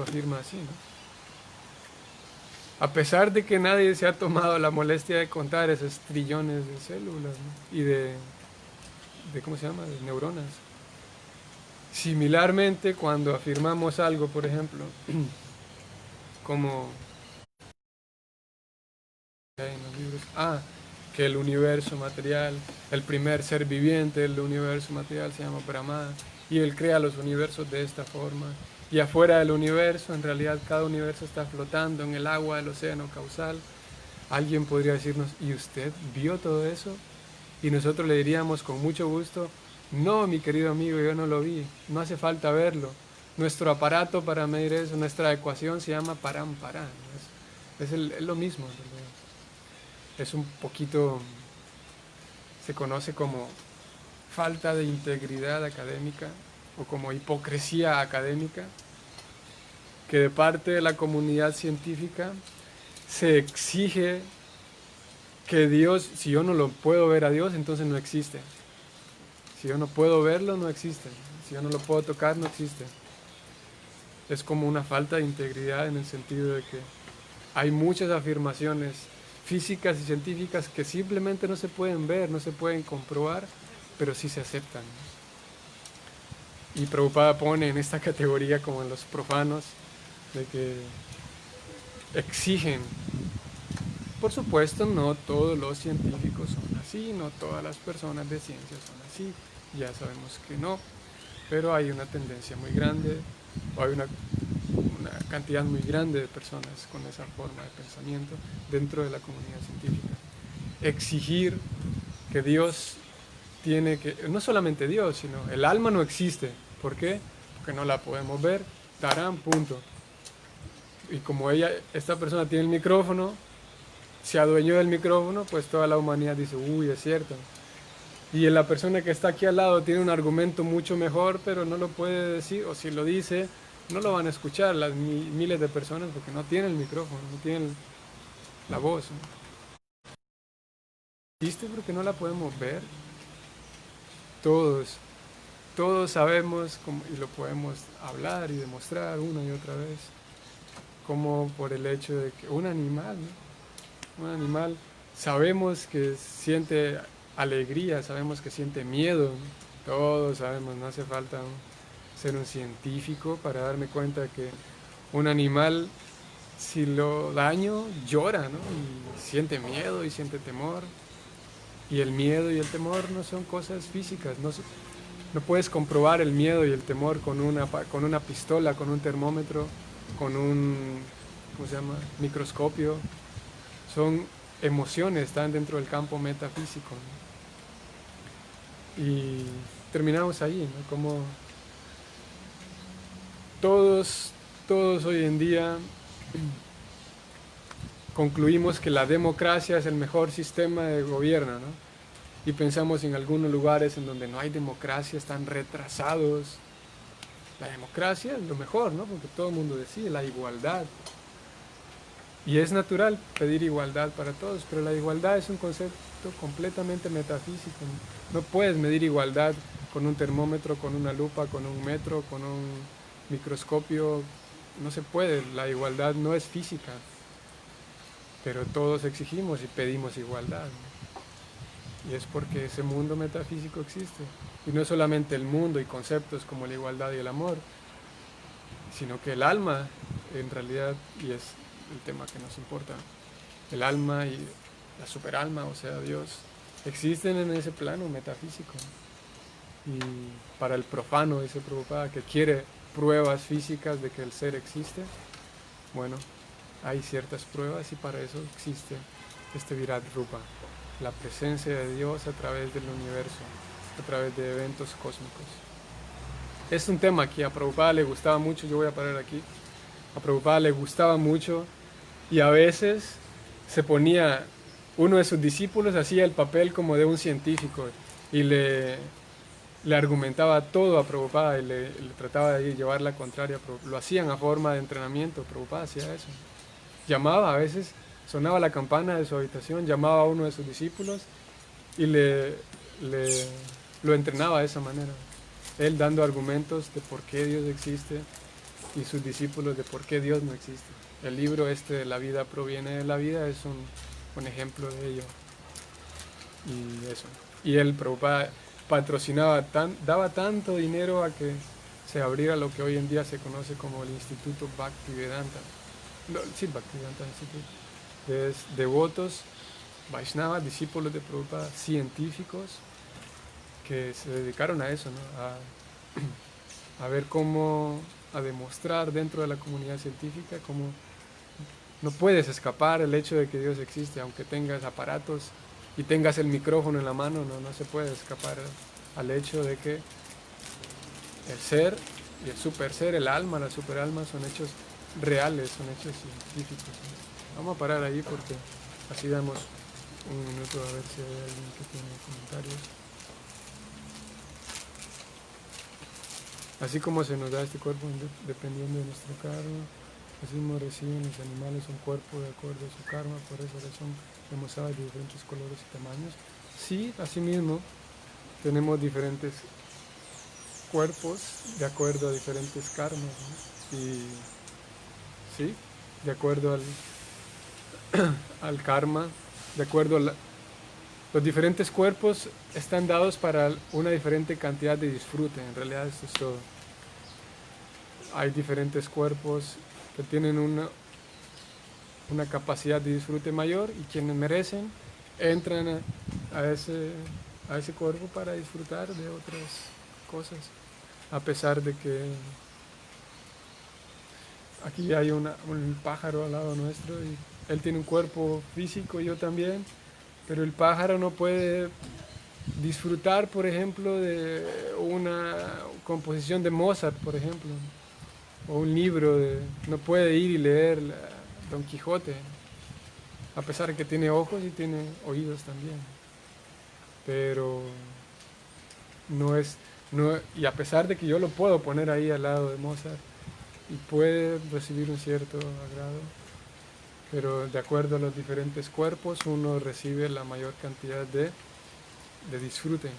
afirma así, ¿no? A pesar de que nadie se ha tomado la molestia de contar esos trillones de células, ¿no? Y ¿cómo se llama? De neuronas. Similarmente, cuando afirmamos algo, por ejemplo, como en los libros, que el universo material, el primer ser viviente del universo material se llama Brahma, y él crea los universos de esta forma. Y afuera del universo, en realidad cada universo está flotando en el agua del océano causal. Alguien podría decirnos, ¿y usted vio todo eso? Y nosotros le diríamos con mucho gusto, no, mi querido amigo, yo no lo vi, no hace falta verlo. Nuestro aparato para medir eso, nuestra ecuación se llama param. Es lo mismo. Es un poquito, se conoce como falta de integridad académica o como hipocresía académica, que de parte de la comunidad científica se exige que Dios, si yo no lo puedo ver a Dios, entonces no existe. Si yo no puedo verlo, no existe. Si yo no lo puedo tocar, no existe. Es como una falta de integridad en el sentido de que hay muchas afirmaciones físicas y científicas que simplemente no se pueden ver, no se pueden comprobar, pero sí se aceptan. Y Prabhupada pone en esta categoría como en los profanos, de que exigen. Por supuesto, no todos los científicos son así, no todas las personas de ciencia son así, ya sabemos que no, pero hay una tendencia muy grande, o hay una cantidad muy grande de personas con esa forma de pensamiento dentro de la comunidad científica. Exigir que Dios tiene que, no solamente Dios, sino el alma no existe. ¿Por qué? Porque no la podemos ver, tarán, punto. Y como esta persona tiene el micrófono, se adueñó del micrófono, pues toda la humanidad dice, uy, es cierto. Y la persona que está aquí al lado tiene un argumento mucho mejor, pero no lo puede decir, o si lo dice, no lo van a escuchar las miles de personas porque no tienen el micrófono, no tienen la voz, ¿no? ¿Existe porque no la podemos ver? Todos sabemos y lo podemos hablar y demostrar una y otra vez, como por el hecho de que un animal, ¿no? Un animal, sabemos que siente alegría, sabemos que siente miedo, ¿no? Todos sabemos, no hace falta ser un científico para darme cuenta que un animal, si lo daño, llora, ¿no? Y siente miedo y siente temor. Y el miedo y el temor no son cosas físicas, no puedes comprobar el miedo y el temor con una pistola, con un termómetro, con un, ¿cómo se llama?, microscopio. Son emociones, están dentro del campo metafísico, ¿no? Y terminamos ahí, ¿no? Como todos hoy en día concluimos que la democracia es el mejor sistema de gobierno, ¿no? Y pensamos en algunos lugares en donde no hay democracia, están retrasados. La democracia es lo mejor, ¿no? Porque todo el mundo decide, la igualdad. Y es natural pedir igualdad para todos, pero la igualdad es un concepto completamente metafísico. No puedes medir igualdad con un termómetro, con una lupa, con un metro, con un microscopio. No se puede, la igualdad no es física. Pero todos exigimos y pedimos igualdad, ¿no? Y es porque ese mundo metafísico existe. Y no es solamente el mundo y conceptos como la igualdad y el amor, sino que el alma, en realidad, y es el tema que nos importa, el alma y la superalma, o sea, Dios, existen en ese plano metafísico. Y para el profano, dice Prabhupada, que quiere pruebas físicas de que el ser existe, bueno, hay ciertas pruebas y para eso existe este Virat Rupa, la presencia de Dios a través del universo, a través de eventos cósmicos. Es un tema que a Prabhupada le gustaba mucho, yo voy a parar aquí, a Prabhupada le gustaba mucho y a veces se ponía, uno de sus discípulos hacía el papel como de un científico y le argumentaba todo a Prabhupada y le trataba de llevar la contraria, lo hacían a forma de entrenamiento, Prabhupada hacía eso. Llamaba, a veces sonaba la campana de su habitación, llamaba a uno de sus discípulos y lo entrenaba de esa manera. Él dando argumentos de por qué Dios existe y sus discípulos de por qué Dios no existe. el libro este de La vida proviene de la vida es un ejemplo de ello. Y eso. Y él, Prabhupada, daba tanto dinero a que se abriera lo que hoy en día se conoce como el Instituto Bhaktivedanta. No, sí, Bhaktivedanta Institute. Es devotos, Vaishnavas, discípulos de Prabhupada, científicos, que se dedicaron a eso, ¿no? A ver cómo, a demostrar dentro de la comunidad científica cómo no puedes escapar el hecho de que Dios existe, aunque tengas aparatos y tengas el micrófono en la mano, no se puede escapar al hecho de que el ser y el super ser, el alma, la superalma son hechos reales, son hechos científicos, ¿no? Vamos a parar ahí porque así damos un minuto a ver si hay alguien que tiene comentarios. Así como se nos da este cuerpo dependiendo de nuestro karma, así mismo reciben los animales un cuerpo de acuerdo a su karma, por esa razón vemos aves de diferentes colores y tamaños. Sí, así mismo tenemos diferentes cuerpos de acuerdo a diferentes karmas, ¿no? Y sí, de acuerdo al karma, de acuerdo a los diferentes cuerpos están dados para una diferente cantidad de disfrute, en realidad esto es todo. Hay diferentes cuerpos que tienen una capacidad de disfrute mayor y quienes merecen entran a ese cuerpo para disfrutar de otras cosas, a pesar de que aquí hay un pájaro al lado nuestro y él tiene un cuerpo físico y yo también, pero el pájaro no puede disfrutar, por ejemplo, de una composición de Mozart, por ejemplo, o un libro, no puede ir y leer Don Quijote, a pesar de que tiene ojos y tiene oídos también, pero y a pesar de que yo lo puedo poner ahí al lado de Mozart y puede recibir un cierto agrado, pero de acuerdo a los diferentes cuerpos uno recibe la mayor cantidad de disfrute.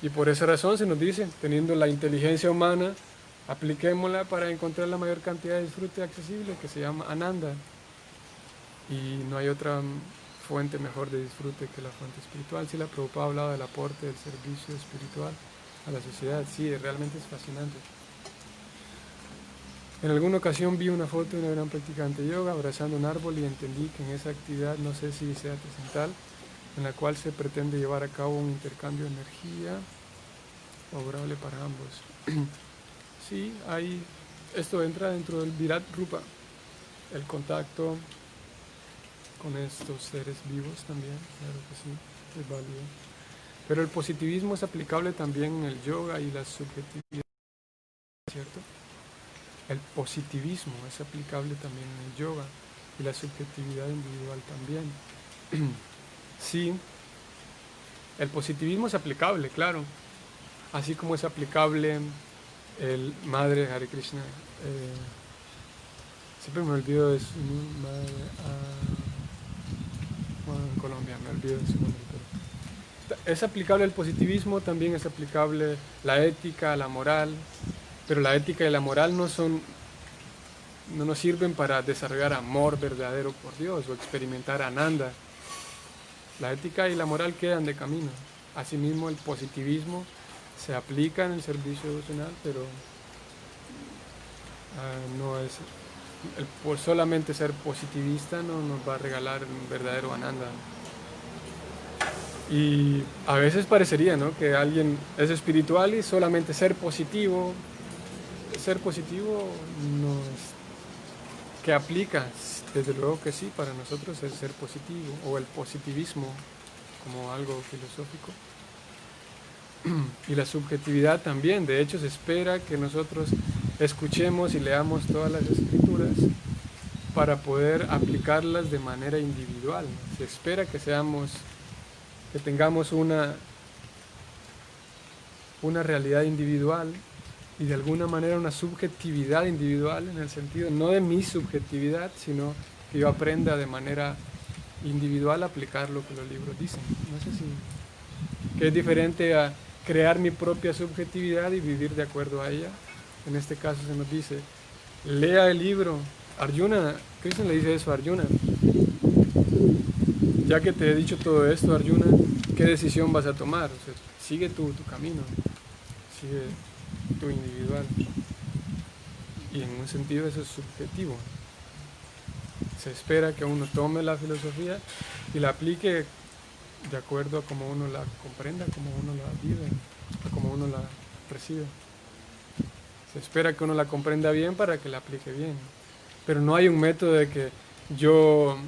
Y por esa razón se nos dice, teniendo la inteligencia humana, apliquémosla para encontrar la mayor cantidad de disfrute accesible, que se llama Ananda. Y no hay otra fuente mejor de disfrute que la fuente espiritual. Si la Prabhupada hablaba del aporte del servicio espiritual a la sociedad, sí, realmente es fascinante. En alguna ocasión vi una foto de una gran practicante de yoga abrazando un árbol y entendí que en esa actividad, no sé si sea trascendental, en la cual se pretende llevar a cabo un intercambio de energía favorable para ambos. Sí, esto entra dentro del Virat Rupa, el contacto con estos seres vivos también, claro que sí, es válido. Pero el positivismo es aplicable también en el yoga y la subjetividad, ¿cierto? El positivismo es aplicable también en el yoga y la subjetividad individual también. Sí, el positivismo es aplicable, claro, así como es aplicable el Madre Hare Krishna. Siempre me olvido de su madre. Bueno, en Colombia me olvido de su nombre. Pero es aplicable el positivismo, también es aplicable la ética, la moral, pero la ética y la moral no nos sirven para desarrollar amor verdadero por Dios o experimentar ananda. La ética y la moral quedan de camino. Asimismo, el positivismo se aplica en el servicio devocional, pero no es por solamente ser positivista no nos va a regalar un verdadero ananda. Y a veces parecería, ¿no?, que alguien es espiritual y solamente ser positivo no es que aplica. Desde luego que sí, para nosotros es ser positivo o el positivismo como algo filosófico. Y la subjetividad también. De hecho, se espera que nosotros escuchemos y leamos todas las escrituras para poder aplicarlas de manera individual. Se espera que tengamos una realidad individual y de alguna manera una subjetividad individual, en el sentido no de mi subjetividad, sino que yo aprenda de manera individual a aplicar lo que los libros dicen. No sé si que es diferente a crear mi propia subjetividad y vivir de acuerdo a ella. En este caso se nos dice, lea el libro Arjuna, Krishna le dice eso a Arjuna. Ya que te he dicho todo esto, Arjuna, ¿qué decisión vas a tomar? O sea, sigue tu camino, sigue tu individual. Y en un sentido eso es subjetivo. Se espera que uno tome la filosofía y la aplique de acuerdo a cómo uno la comprenda, cómo uno la vive, a cómo uno la recibe. Se espera que uno la comprenda bien para que la aplique bien. Pero no hay un método de que yo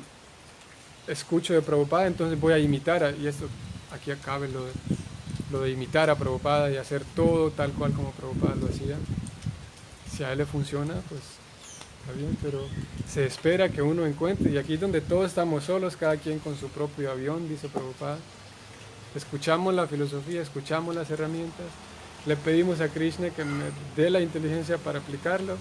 escucho de Prabhupada, entonces voy a imitar, y esto aquí acabe lo de imitar a Prabhupada y hacer todo tal cual como Prabhupada lo hacía. Si a él le funciona, pues está bien, pero se espera que uno encuentre, y aquí es donde todos estamos solos, cada quien con su propio avión, dice Prabhupada. Escuchamos la filosofía, escuchamos las herramientas, le pedimos a Krishna que me dé la inteligencia para aplicarlo,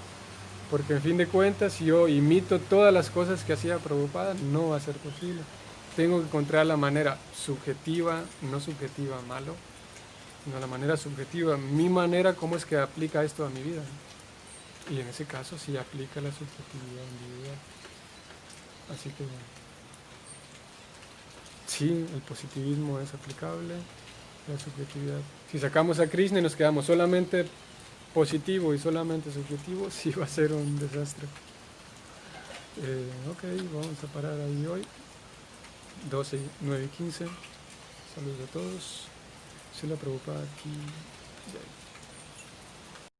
porque en fin de cuentas, si yo imito todas las cosas que hacía Prabhupada, no va a ser posible. Tengo que encontrar la manera subjetiva, no subjetiva malo, sino la manera subjetiva, mi manera, cómo es que aplica esto a mi vida. Y en ese caso sí aplica la subjetividad individual. Así que sí, el positivismo es aplicable, la subjetividad. Si sacamos a Krishna y nos quedamos solamente positivo y solamente subjetivo, sí va a ser un desastre. Ok, vamos a parar ahí hoy. 12, 9 y 15. Saludos a todos. Srila Prabhupada aquí.